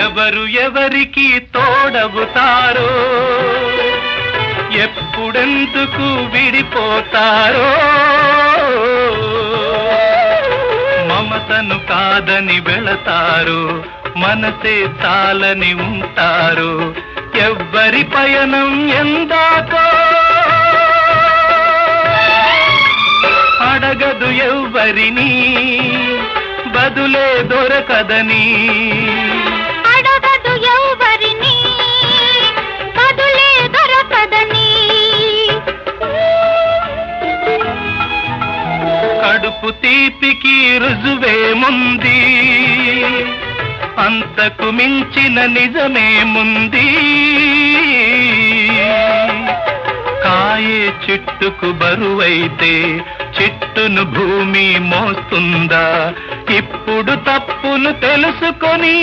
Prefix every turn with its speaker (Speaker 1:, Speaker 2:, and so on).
Speaker 1: ఎవరు ఎవరికి తోడవుతారో, ఎప్పుడెందుకు విడిపోతారో, మమతను కాదని వెళతారు, మనసే చాలని ఉంటారు. ఎవ్వరి పయనం ఎందాకో అడగదు ఎవ్వరిని, బదులే దొరకదని.
Speaker 2: అడగదు ఎవ్వరిని, బదులే దొరకదని.
Speaker 1: కడుపు తీపికి రుజువేముంది, అంతకు మించిన నిజమేముంది. కాయే చిట్టుకు బరువైతే చిట్టును భూమి మోస్తుందా? ఇప్పుడు తప్పును తెలుసుకొని